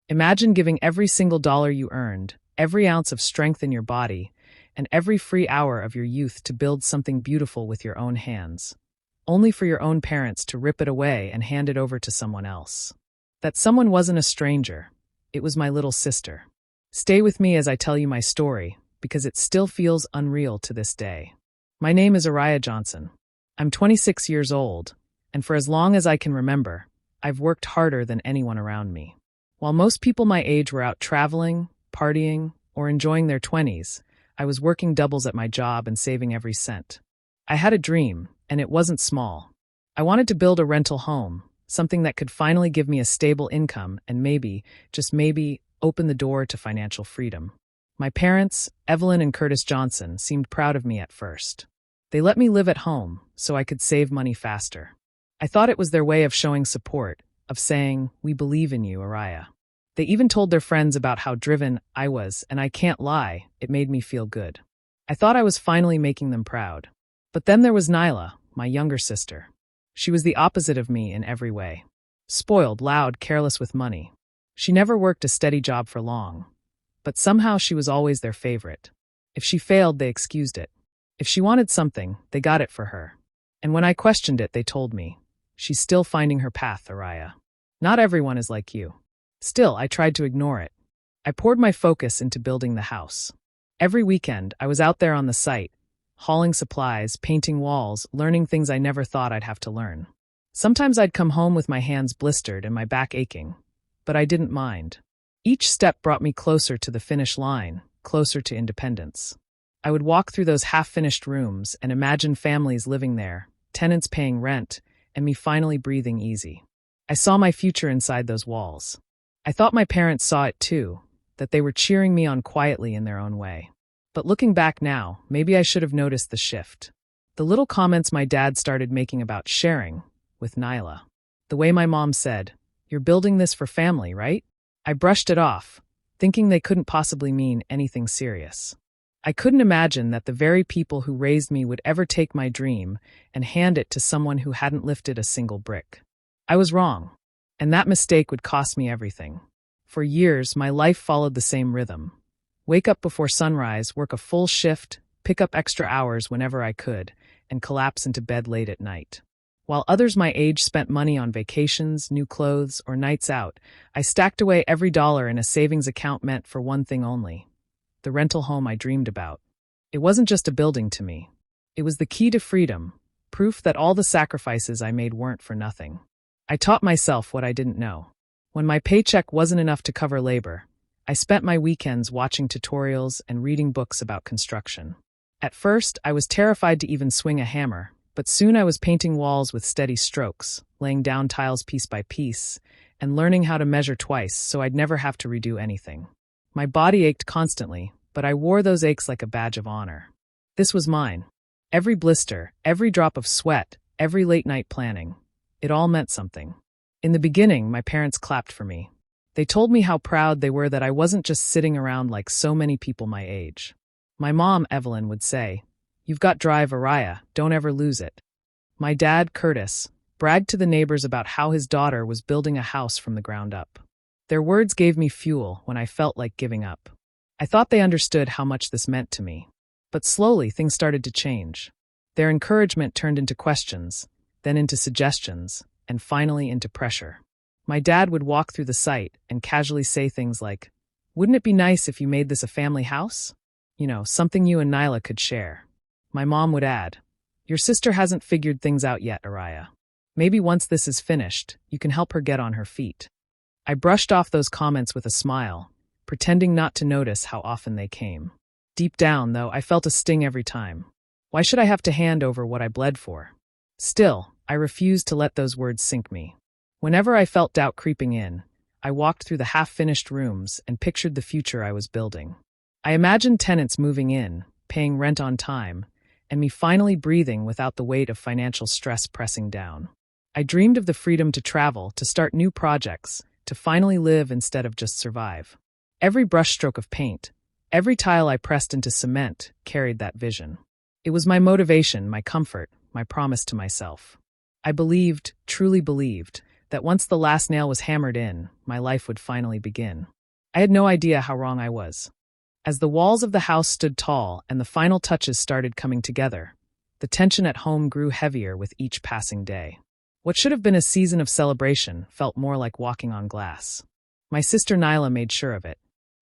Imagine giving every single dollar you earned, every ounce of strength in your body, and every free hour of your youth to build something beautiful with your own hands, only for your own parents to rip it away and hand it over to someone else. That someone wasn't a stranger. It was my little sister. Stay with me as I tell you my story, because it still feels unreal to this day. My name is Araya Johnson. I'm 26 years old, and for as long as I can remember, I've worked harder than anyone around me. While most people my age were out traveling, partying, or enjoying their 20s, I was working doubles at my job and saving every cent. I had a dream, and it wasn't small. I wanted to build a rental home, something that could finally give me a stable income and maybe, just maybe, open the door to financial freedom. My parents, Evelyn and Curtis Johnson, seemed proud of me at first. They let me live at home so I could save money faster. I thought it was their way of showing support, of saying, "We believe in you, Araya." They even told their friends about how driven I was, and I can't lie, it made me feel good. I thought I was finally making them proud. But then there was Nyla, my younger sister. She was the opposite of me in every way. Spoiled, loud, careless with money. She never worked a steady job for long. But somehow she was always their favorite. If she failed, they excused it. If she wanted something, they got it for her. And when I questioned it, they told me, "She's still finding her path, Araya. Not everyone is like you." Still, I tried to ignore it. I poured my focus into building the house. Every weekend, I was out there on the site, hauling supplies, painting walls, learning things I never thought I'd have to learn. Sometimes I'd come home with my hands blistered and my back aching, but I didn't mind. Each step brought me closer to the finish line, closer to independence. I would walk through those half-finished rooms and imagine families living there, tenants paying rent, and me finally breathing easy. I saw my future inside those walls. I thought my parents saw it too, that they were cheering me on quietly in their own way. But looking back now, maybe I should have noticed the shift. The little comments my dad started making about sharing with Nyla. The way my mom said, "You're building this for family, right?" I brushed it off, thinking they couldn't possibly mean anything serious. I couldn't imagine that the very people who raised me would ever take my dream and hand it to someone who hadn't lifted a single brick. I was wrong, and that mistake would cost me everything. For years, my life followed the same rhythm. Wake up before sunrise, work a full shift, pick up extra hours whenever I could, and collapse into bed late at night. While others my age spent money on vacations, new clothes, or nights out, I stacked away every dollar in a savings account meant for one thing only: the rental home I dreamed about. It wasn't just a building to me. It was the key to freedom, proof that all the sacrifices I made weren't for nothing. I taught myself what I didn't know. When my paycheck wasn't enough to cover labor, I spent my weekends watching tutorials and reading books about construction. At first, I was terrified to even swing a hammer, but soon I was painting walls with steady strokes, laying down tiles piece by piece, and learning how to measure twice so I'd never have to redo anything. My body ached constantly, but I wore those aches like a badge of honor. This was mine. Every blister, every drop of sweat, every late-night planning. It all meant something. In the beginning, my parents clapped for me. They told me how proud they were that I wasn't just sitting around like so many people my age. My mom, Evelyn, would say, "You've got drive, Araya, don't ever lose it." My dad, Curtis, bragged to the neighbors about how his daughter was building a house from the ground up. Their words gave me fuel when I felt like giving up. I thought they understood how much this meant to me. But slowly, things started to change. Their encouragement turned into questions, then into suggestions, and finally into pressure. My dad would walk through the site and casually say things like, "Wouldn't it be nice if you made this a family house? You know, something you and Nyla could share." My mom would add, "Your sister hasn't figured things out yet, Araya. Maybe once this is finished, you can help her get on her feet." I brushed off those comments with a smile, pretending not to notice how often they came. Deep down, though, I felt a sting every time. Why should I have to hand over what I bled for? Still, I refused to let those words sink me. Whenever I felt doubt creeping in, I walked through the half-finished rooms and pictured the future I was building. I imagined tenants moving in, paying rent on time, and me finally breathing without the weight of financial stress pressing down. I dreamed of the freedom to travel, to start new projects, to finally live instead of just survive. Every brushstroke of paint, every tile I pressed into cement carried that vision. It was my motivation, my comfort, my promise to myself. I believed, truly believed, that once the last nail was hammered in, my life would finally begin. I had no idea how wrong I was. As the walls of the house stood tall and the final touches started coming together, the tension at home grew heavier with each passing day. What should have been a season of celebration felt more like walking on glass. My sister Nyla made sure of it.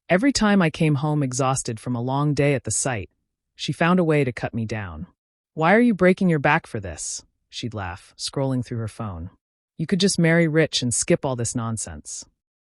Every time I came home exhausted from a long day at the site, she found a way to cut me down. "Why are you breaking your back for this?" she'd laugh, scrolling through her phone. "You could just marry rich and skip all this nonsense."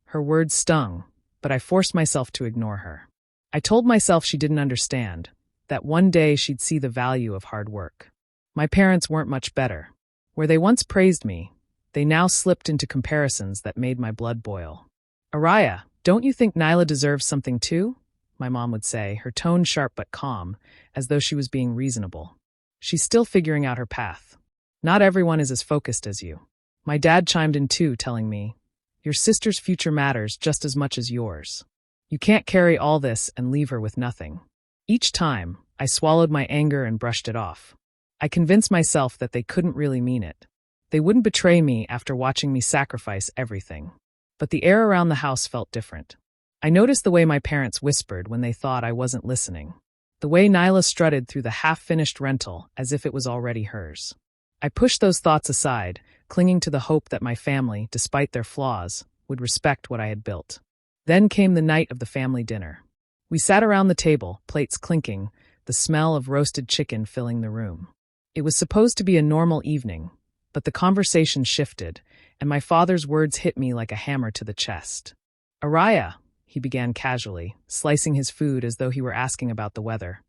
Her words stung, but I forced myself to ignore her. I told myself she didn't understand, that one day she'd see the value of hard work. My parents weren't much better. Where they once praised me, they now slipped into comparisons that made my blood boil. "Araya, don't you think Nyla deserves something too?" my mom would say, her tone sharp but calm, as though she was being reasonable. "She's still figuring out her path. Not everyone is as focused as you." My dad chimed in too, telling me, "Your sister's future matters just as much as yours. You can't carry all this and leave her with nothing." Each time, I swallowed my anger and brushed it off. I convinced myself that they couldn't really mean it. They wouldn't betray me after watching me sacrifice everything. But the air around the house felt different. I noticed the way my parents whispered when they thought I wasn't listening. The way Nyla strutted through the half-finished rental as if it was already hers. I pushed those thoughts aside, clinging to the hope that my family, despite their flaws, would respect what I had built. Then came the night of the family dinner. We sat around the table, plates clinking, the smell of roasted chicken filling the room. It was supposed to be a normal evening, but the conversation shifted, and my father's words hit me like a hammer to the chest. "Araya," he began casually, slicing his food as though he were asking about the weather.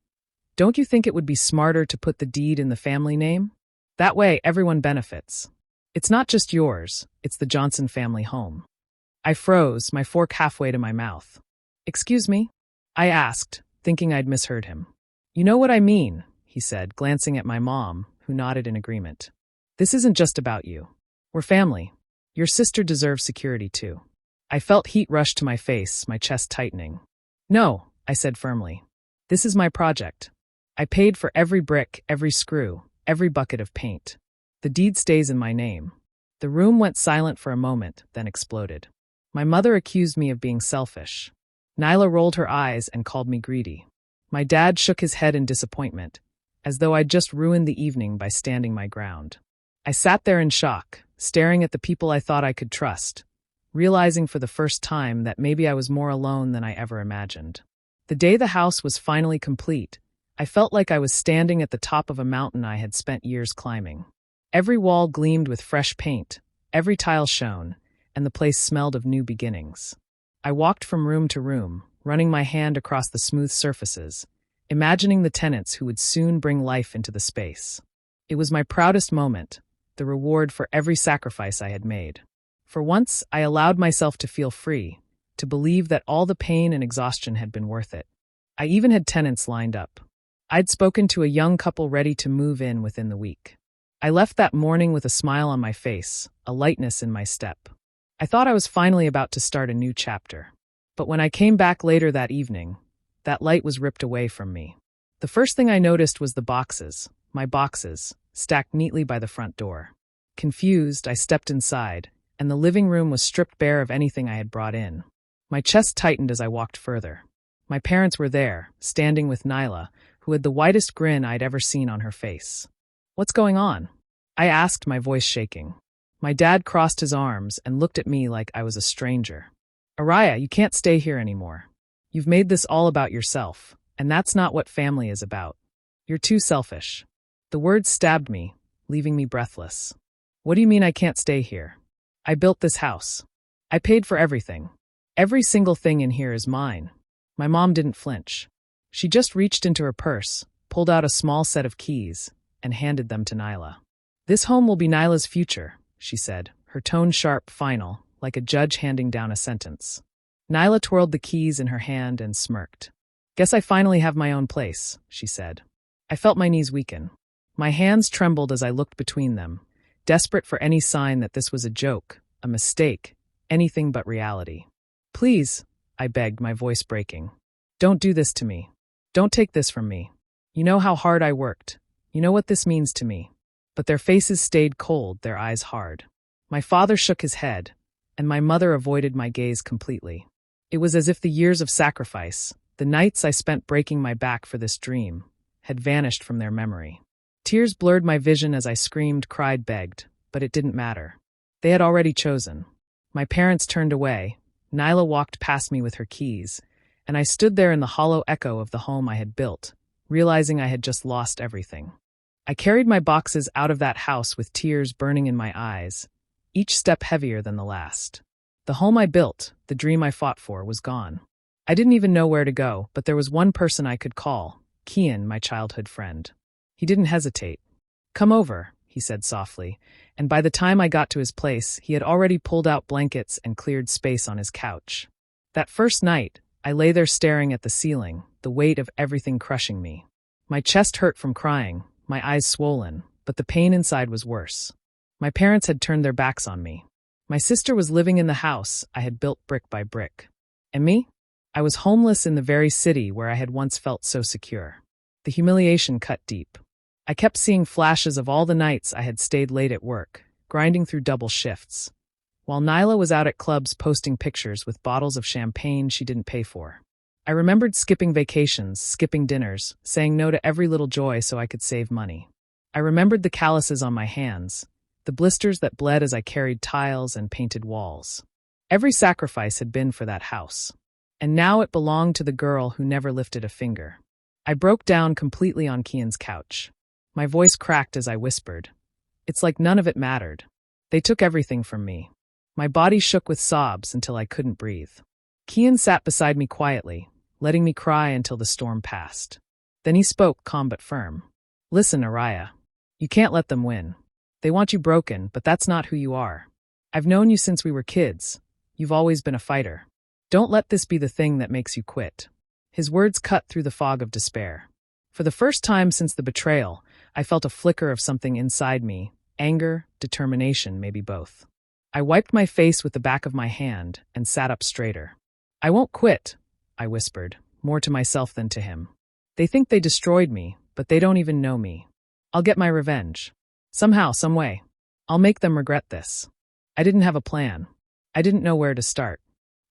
"Don't you think it would be smarter to put the deed in the family name? That way everyone benefits. It's not just yours, it's the Johnson family home." I froze, my fork halfway to my mouth. "Excuse me?" I asked, thinking I'd misheard him. "You know what I mean," he said, glancing at my mom, who nodded in agreement. "This isn't just about you. We're family. Your sister deserves security too." I felt heat rush to my face, my chest tightening. "No," I said firmly. "This is my project. I paid for every brick, every screw, every bucket of paint. The deed stays in my name." The room went silent for a moment, then exploded. My mother accused me of being selfish. Nyla rolled her eyes and called me greedy. My dad shook his head in disappointment, as though I'd just ruined the evening by standing my ground. I sat there in shock, staring at the people I thought I could trust, realizing for the first time that maybe I was more alone than I ever imagined. The day the house was finally complete, I felt like I was standing at the top of a mountain I had spent years climbing. Every wall gleamed with fresh paint, every tile shone, and the place smelled of new beginnings. I walked from room to room, running my hand across the smooth surfaces, imagining the tenants who would soon bring life into the space. It was my proudest moment, the reward for every sacrifice I had made. For once, I allowed myself to feel free, to believe that all the pain and exhaustion had been worth it. I even had tenants lined up. I'd spoken to a young couple ready to move in within the week. I left that morning with a smile on my face, a lightness in my step. I thought I was finally about to start a new chapter. But when I came back later that evening, that light was ripped away from me. The first thing I noticed was the boxes, my boxes, stacked neatly by the front door. Confused, I stepped inside, and the living room was stripped bare of anything I had brought in. My chest tightened as I walked further. My parents were there, standing with Nyla, who had the widest grin I'd ever seen on her face. "What's going on?" I asked, my voice shaking. My dad crossed his arms and looked at me like I was a stranger. "Araya, you can't stay here anymore. You've made this all about yourself, and that's not what family is about. You're too selfish." The words stabbed me, leaving me breathless. "What do you mean I can't stay here? I built this house. I paid for everything. Every single thing in here is mine." My mom didn't flinch. She just reached into her purse, pulled out a small set of keys, and handed them to Nyla. "This home will be Nyla's future," she said, her tone sharp, final, like a judge handing down a sentence. Nyla twirled the keys in her hand and smirked. "Guess I finally have my own place," she said. I felt my knees weaken. My hands trembled as I looked between them, desperate for any sign that this was a joke, a mistake, anything but reality. "Please," I begged, my voice breaking. "Don't do this to me. Don't take this from me. You know how hard I worked. You know what this means to me." But their faces stayed cold, their eyes hard. My father shook his head, and my mother avoided my gaze completely. It was as if the years of sacrifice, the nights I spent breaking my back for this dream, had vanished from their memory. Tears blurred my vision as I screamed, cried, begged, but it didn't matter. They had already chosen. My parents turned away, Nyla walked past me with her keys, and I stood there in the hollow echo of the home I had built, realizing I had just lost everything. I carried my boxes out of that house with tears burning in my eyes, each step heavier than the last. The home I built, the dream I fought for, was gone. I didn't even know where to go, but there was one person I could call, Kian, my childhood friend. He didn't hesitate. "Come over," he said softly, and by the time I got to his place, he had already pulled out blankets and cleared space on his couch. That first night, I lay there staring at the ceiling, the weight of everything crushing me. My chest hurt from crying, my eyes swollen, but the pain inside was worse. My parents had turned their backs on me. My sister was living in the house I had built brick by brick. And me? I was homeless in the very city where I had once felt so secure. The humiliation cut deep. I kept seeing flashes of all the nights I had stayed late at work, grinding through double shifts, while Nyla was out at clubs posting pictures with bottles of champagne she didn't pay for. I remembered skipping vacations, skipping dinners, saying no to every little joy so I could save money. I remembered the calluses on my hands, the blisters that bled as I carried tiles and painted walls. Every sacrifice had been for that house. And now it belonged to the girl who never lifted a finger. I broke down completely on Kian's couch. My voice cracked as I whispered, "It's like none of it mattered. They took everything from me." My body shook with sobs until I couldn't breathe. Kian sat beside me quietly, letting me cry until the storm passed. Then he spoke, calm but firm. "Listen, Araya. You can't let them win. They want you broken, but that's not who you are. I've known you since we were kids. You've always been a fighter. Don't let this be the thing that makes you quit." His words cut through the fog of despair. For the first time since the betrayal, I felt a flicker of something inside me, anger, determination, maybe both. I wiped my face with the back of my hand and sat up straighter. "I won't quit," I whispered, more to myself than to him. "They think they destroyed me, but they don't even know me. I'll get my revenge. Somehow, some way. I'll make them regret this." I didn't have a plan. I didn't know where to start.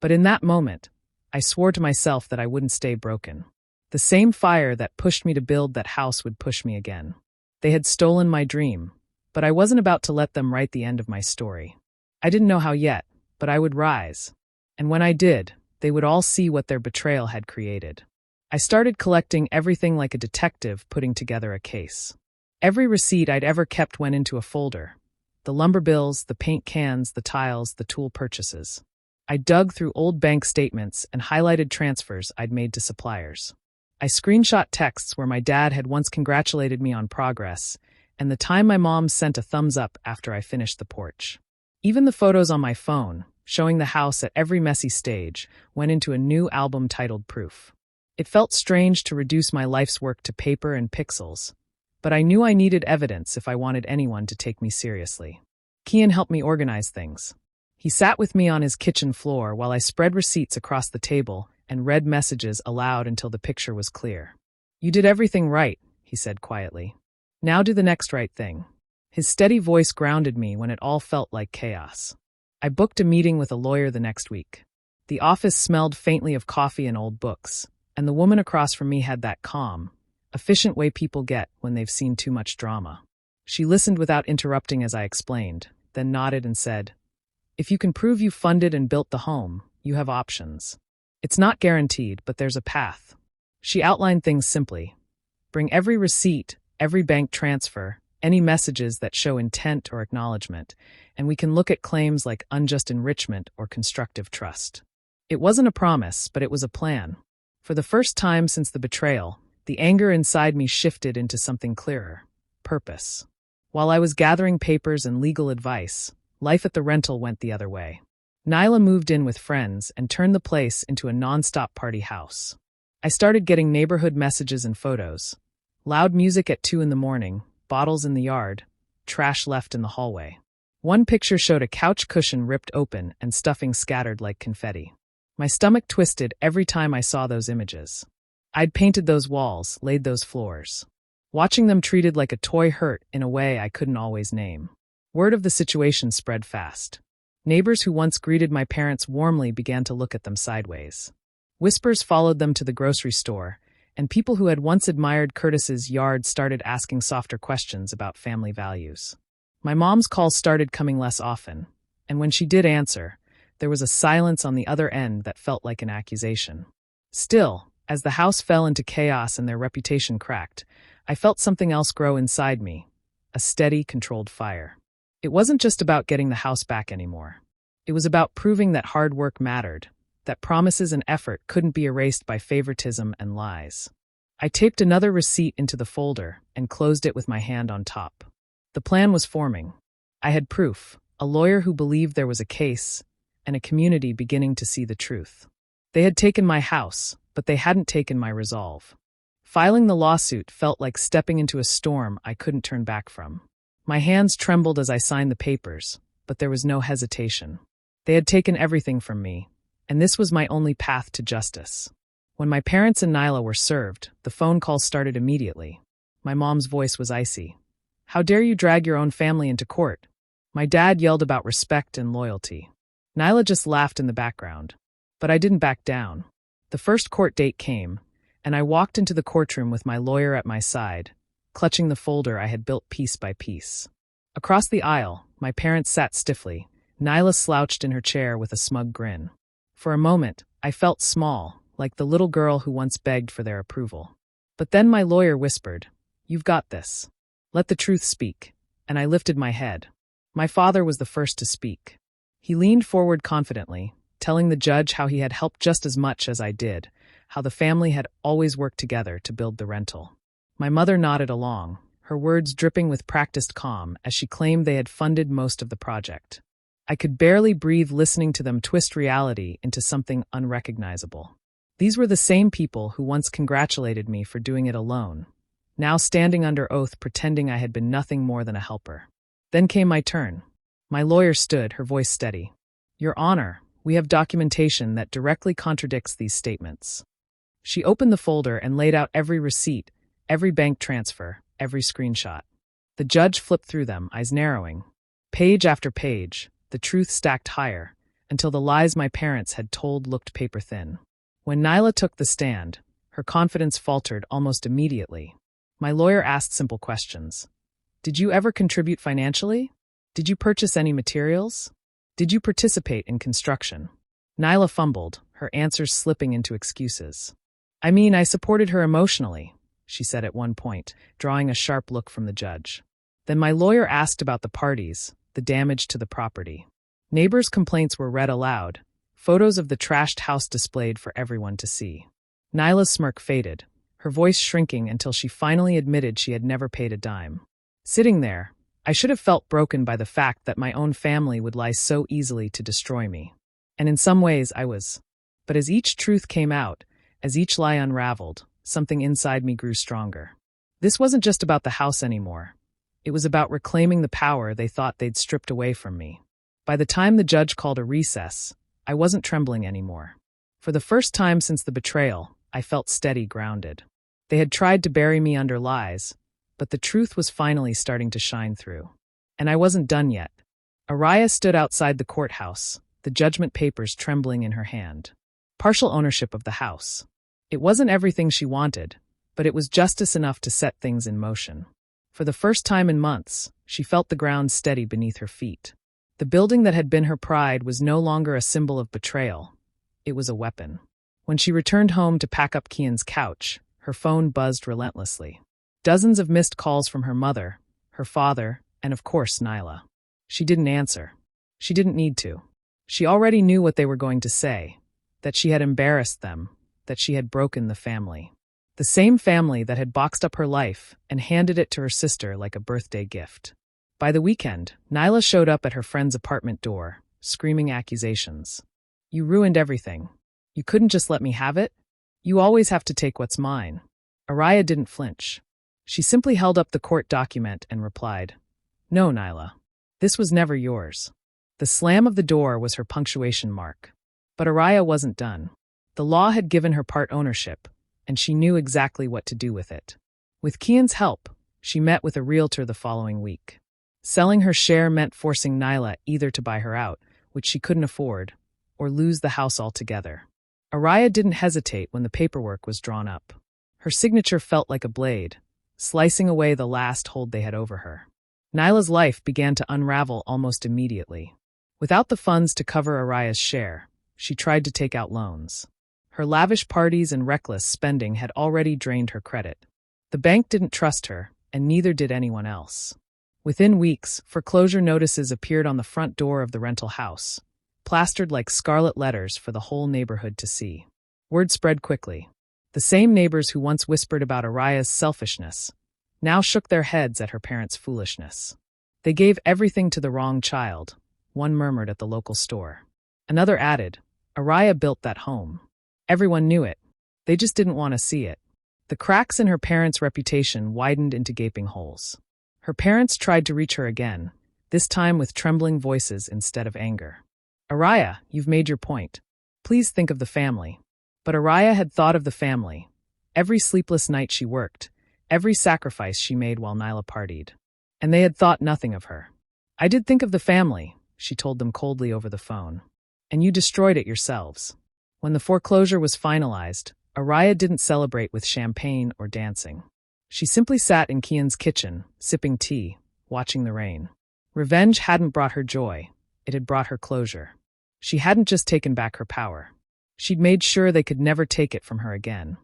But in that moment, I swore to myself that I wouldn't stay broken. The same fire that pushed me to build that house would push me again. They had stolen my dream, but I wasn't about to let them write the end of my story. I didn't know how yet, but I would rise. And when I did, they would all see what their betrayal had created. I started collecting everything like a detective putting together a case. Every receipt I'd ever kept went into a folder. The lumber bills, the paint cans, the tiles, the tool purchases. I dug through old bank statements and highlighted transfers I'd made to suppliers. I screenshot texts where my dad had once congratulated me on progress, and the time my mom sent a thumbs up after I finished the porch. Even the photos on my phone, showing the house at every messy stage, went into a new album titled Proof. It felt strange to reduce my life's work to paper and pixels, but I knew I needed evidence if I wanted anyone to take me seriously. Kian helped me organize things. He sat with me on his kitchen floor while I spread receipts across the table and read messages aloud until the picture was clear. "You did everything right," he said quietly. "Now do the next right thing." His steady voice grounded me when it all felt like chaos. I booked a meeting with a lawyer the next week. The office smelled faintly of coffee and old books, and the woman across from me had that calm, efficient way people get when they've seen too much drama. She listened without interrupting as I explained, then nodded and said, "If you can prove you funded and built the home, you have options. It's not guaranteed, but there's a path." She outlined things simply. Bring every receipt, every bank transfer, any messages that show intent or acknowledgement, and we can look at claims like unjust enrichment or constructive trust. It wasn't a promise, but it was a plan. For the first time since the betrayal, the anger inside me shifted into something clearer: purpose. While I was gathering papers and legal advice, life at the rental went the other way. Nyla moved in with friends and turned the place into a non-stop party house. I started getting neighborhood messages and photos. Loud music at 2 a.m, bottles in the yard, trash left in the hallway. One picture showed a couch cushion ripped open and stuffing scattered like confetti. My stomach twisted every time I saw those images. I'd painted those walls, laid those floors. Watching them treated like a toy hurt in a way I couldn't always name. Word of the situation spread fast. Neighbors who once greeted my parents warmly began to look at them sideways. Whispers followed them to the grocery store, and people who had once admired Curtis's yard started asking softer questions about family values. My mom's calls started coming less often, and when she did answer, there was a silence on the other end that felt like an accusation. Still, as the house fell into chaos and their reputation cracked, I felt something else grow inside me, a steady, controlled fire. It wasn't just about getting the house back anymore. It was about proving that hard work mattered, that promises and effort couldn't be erased by favoritism and lies. I taped another receipt into the folder and closed it with my hand on top. The plan was forming. I had proof, a lawyer who believed there was a case, and a community beginning to see the truth. They had taken my house, but they hadn't taken my resolve. Filing the lawsuit felt like stepping into a storm I couldn't turn back from. My hands trembled as I signed the papers, but there was no hesitation. They had taken everything from me, and this was my only path to justice. When my parents and Nyla were served, the phone calls started immediately. My mom's voice was icy. "How dare you drag your own family into court?" My dad yelled about respect and loyalty. Nyla just laughed in the background. But I didn't back down. The first court date came, and I walked into the courtroom with my lawyer at my side, clutching the folder I had built piece by piece. Across the aisle, my parents sat stiffly. Nyla slouched in her chair with a smug grin. For a moment, I felt small, like the little girl who once begged for their approval. But then my lawyer whispered, "You've got this. Let the truth speak." And I lifted my head. My father was the first to speak. He leaned forward confidently, telling the judge how he had helped just as much as I did, how the family had always worked together to build the rental. My mother nodded along, her words dripping with practiced calm as she claimed they had funded most of the project. I could barely breathe listening to them twist reality into something unrecognizable. These were the same people who once congratulated me for doing it alone, now standing under oath pretending I had been nothing more than a helper. Then came my turn. My lawyer stood, her voice steady. "Your Honor, we have documentation that directly contradicts these statements." She opened the folder and laid out every receipt, every bank transfer, every screenshot. The judge flipped through them, eyes narrowing. Page after page, the truth stacked higher, until the lies my parents had told looked paper-thin. When Nyla took the stand, her confidence faltered almost immediately. My lawyer asked simple questions. "Did you ever contribute financially? Did you purchase any materials? Did you participate in construction?" Nyla fumbled, her answers slipping into excuses. "I mean, I supported her emotionally," she said at one point, drawing a sharp look from the judge. Then my lawyer asked about the parties, the damage to the property. Neighbors' complaints were read aloud, photos of the trashed house displayed for everyone to see. Nyla's smirk faded, her voice shrinking until she finally admitted she had never paid a dime. Sitting there, I should have felt broken by the fact that my own family would lie so easily to destroy me. And in some ways I was. But as each truth came out, as each lie unraveled, something inside me grew stronger. This wasn't just about the house anymore. It was about reclaiming the power they thought they'd stripped away from me. By the time the judge called a recess, I wasn't trembling anymore. For the first time since the betrayal, I felt steady, grounded. They had tried to bury me under lies, but the truth was finally starting to shine through. And I wasn't done yet. Araya stood outside the courthouse, the judgment papers trembling in her hand. Partial ownership of the house. It wasn't everything she wanted, but it was justice enough to set things in motion. For the first time in months, she felt the ground steady beneath her feet. The building that had been her pride was no longer a symbol of betrayal. It was a weapon. When she returned home to pack up Kian's couch, her phone buzzed relentlessly. Dozens of missed calls from her mother, her father, and of course Nyla. She didn't answer. She didn't need to. She already knew what they were going to say, that she had embarrassed them, that she had broken the family. The same family that had boxed up her life and handed it to her sister like a birthday gift. By the weekend, Nyla showed up at her friend's apartment door, screaming accusations. "You ruined everything. You couldn't just let me have it? You always have to take what's mine." Araya didn't flinch. She simply held up the court document and replied, "No, Nyla. This was never yours." The slam of the door was her punctuation mark. But Araya wasn't done. The law had given her part ownership, and she knew exactly what to do with it. With Kian's help, she met with a realtor the following week. Selling her share meant forcing Nyla either to buy her out, which she couldn't afford, or lose the house altogether. Araya didn't hesitate when the paperwork was drawn up. Her signature felt like a blade, slicing away the last hold they had over her. Nyla's life began to unravel almost immediately. Without the funds to cover Araya's share, she tried to take out loans. Her lavish parties and reckless spending had already drained her credit. The bank didn't trust her, and neither did anyone else. Within weeks, foreclosure notices appeared on the front door of the rental house, plastered like scarlet letters for the whole neighborhood to see. Word spread quickly. The same neighbors who once whispered about Araya's selfishness now shook their heads at her parents' foolishness. They gave everything to the wrong child, one murmured at the local store. Another added, Araya built that home. Everyone knew it. They just didn't want to see it. The cracks in her parents' reputation widened into gaping holes. Her parents tried to reach her again, this time with trembling voices instead of anger. Araya, you've made your point. Please think of the family. But Araya had thought of the family. Every sleepless night she worked, every sacrifice she made while Nyla partied. And they had thought nothing of her. I did think of the family, she told them coldly over the phone. And you destroyed it yourselves. When the foreclosure was finalized, Araya didn't celebrate with champagne or dancing. She simply sat in Kian's kitchen, sipping tea, watching the rain. Revenge hadn't brought her joy, it had brought her closure. She hadn't just taken back her power. She'd made sure they could never take it from her again.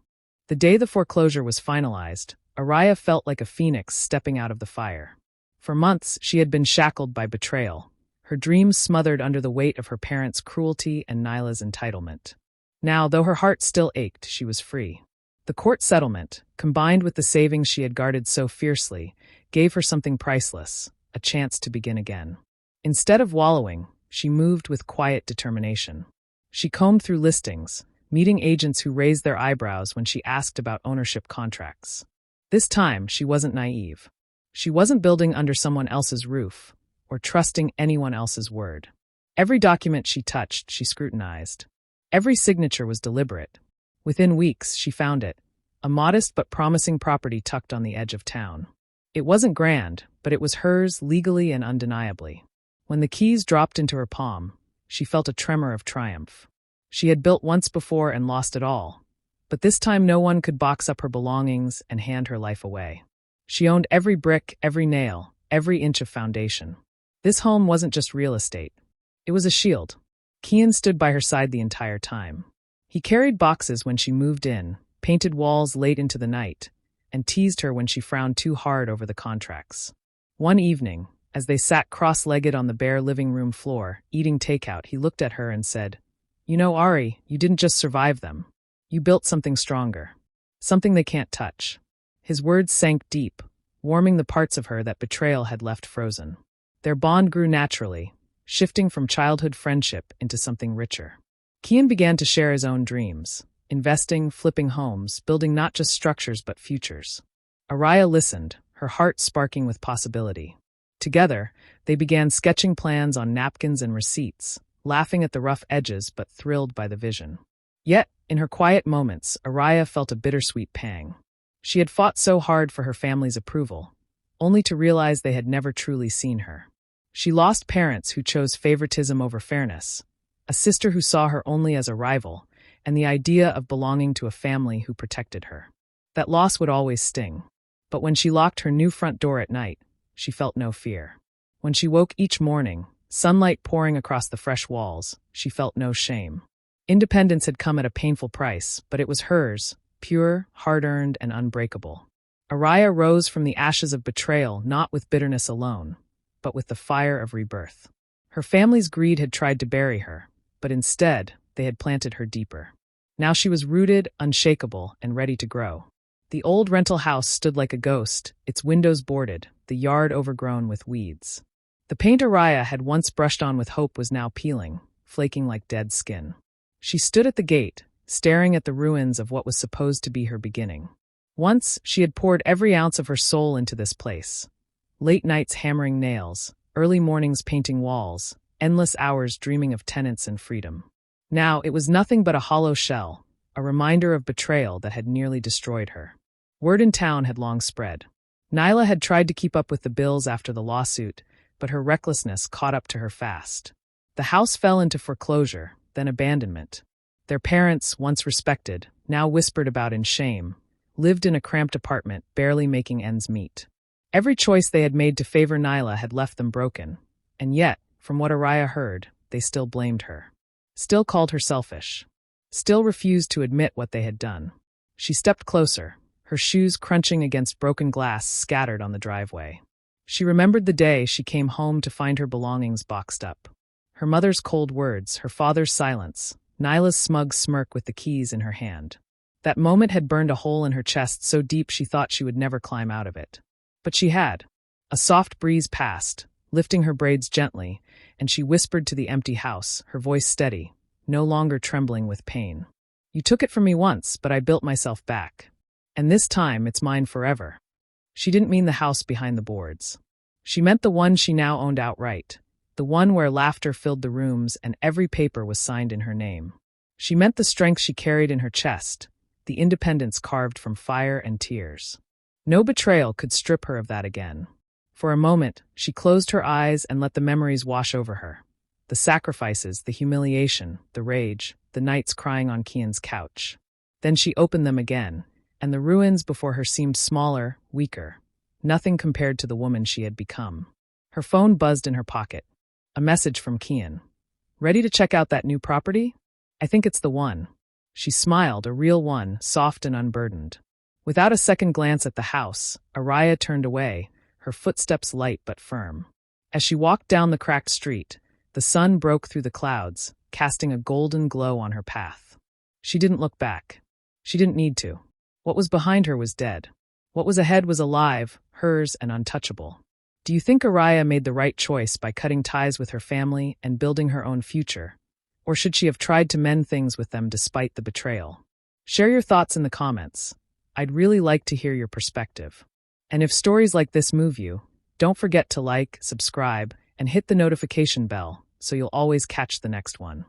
The day the foreclosure was finalized, Araya felt like a phoenix stepping out of the fire. For months, she had been shackled by betrayal, her dreams smothered under the weight of her parents' cruelty and Nyla's entitlement. Now, though her heart still ached, she was free. The court settlement, combined with the savings she had guarded so fiercely, gave her something priceless, a chance to begin again. Instead of wallowing, she moved with quiet determination. She combed through listings, meeting agents who raised their eyebrows when she asked about ownership contracts. This time, she wasn't naive. She wasn't building under someone else's roof, or trusting anyone else's word. Every document she touched, she scrutinized. Every signature was deliberate. Within weeks, she found it, a modest but promising property tucked on the edge of town. It wasn't grand, but it was hers legally and undeniably. When the keys dropped into her palm, she felt a tremor of triumph. She had built once before and lost it all, but this time no one could box up her belongings and hand her life away. She owned every brick, every nail, every inch of foundation. This home wasn't just real estate. It was a shield. Kian stood by her side the entire time. He carried boxes when she moved in, painted walls late into the night, and teased her when she frowned too hard over the contracts. One evening, as they sat cross-legged on the bare living room floor, eating takeout, he looked at her and said, "You know, Ari, you didn't just survive them. You built something stronger. Something they can't touch." His words sank deep, warming the parts of her that betrayal had left frozen. Their bond grew naturally, shifting from childhood friendship into something richer. Kian began to share his own dreams, investing, flipping homes, building not just structures but futures. Araya listened, her heart sparking with possibility. Together, they began sketching plans on napkins and receipts, laughing at the rough edges but thrilled by the vision. Yet, in her quiet moments, Araya felt a bittersweet pang. She had fought so hard for her family's approval, only to realize they had never truly seen her. She lost parents who chose favoritism over fairness, a sister who saw her only as a rival, and the idea of belonging to a family who protected her. That loss would always sting. But when she locked her new front door at night, she felt no fear. When she woke each morning, sunlight pouring across the fresh walls, she felt no shame. Independence had come at a painful price, but it was hers, pure, hard-earned, and unbreakable. Araya rose from the ashes of betrayal not with bitterness alone, but with the fire of rebirth. Her family's greed had tried to bury her, but instead, they had planted her deeper. Now she was rooted, unshakable, and ready to grow. The old rental house stood like a ghost, its windows boarded, the yard overgrown with weeds. The paint Araya had once brushed on with hope was now peeling, flaking like dead skin. She stood at the gate, staring at the ruins of what was supposed to be her beginning. Once, she had poured every ounce of her soul into this place. Late nights hammering nails, early mornings painting walls, endless hours dreaming of tenants and freedom. Now, it was nothing but a hollow shell, a reminder of betrayal that had nearly destroyed her. Word in town had long spread. Nyla had tried to keep up with the bills after the lawsuit, but her recklessness caught up to her fast. The house fell into foreclosure, then abandonment. Their parents, once respected, now whispered about in shame, lived in a cramped apartment, barely making ends meet. Every choice they had made to favor Nyla had left them broken, and yet, from what Araya heard, they still blamed her. Still called her selfish. Still refused to admit what they had done. She stepped closer, her shoes crunching against broken glass scattered on the driveway. She remembered the day she came home to find her belongings boxed up. Her mother's cold words, her father's silence, Nyla's smug smirk with the keys in her hand. That moment had burned a hole in her chest so deep she thought she would never climb out of it. But she had. A soft breeze passed, lifting her braids gently, and she whispered to the empty house, her voice steady, no longer trembling with pain. "You took it from me once, but I built myself back. And this time it's mine forever." She didn't mean the house behind the boards. She meant the one she now owned outright, the one where laughter filled the rooms and every paper was signed in her name. She meant the strength she carried in her chest, the independence carved from fire and tears. No betrayal could strip her of that again. For a moment, she closed her eyes and let the memories wash over her. The sacrifices, the humiliation, the rage, the nights crying on Kian's couch. Then she opened them again, and the ruins before her seemed smaller, weaker, nothing compared to the woman she had become. Her phone buzzed in her pocket. A message from Kian. "Ready to check out that new property? I think it's the one." She smiled, a real one, soft and unburdened. Without a second glance at the house, Araya turned away, her footsteps light but firm. As she walked down the cracked street, the sun broke through the clouds, casting a golden glow on her path. She didn't look back. She didn't need to. What was behind her was dead. What was ahead was alive, hers and untouchable. Do you think Araya made the right choice by cutting ties with her family and building her own future? Or should she have tried to mend things with them despite the betrayal? Share your thoughts in the comments. I'd really like to hear your perspective. And if stories like this move you, don't forget to like, subscribe, and hit the notification bell so you'll always catch the next one.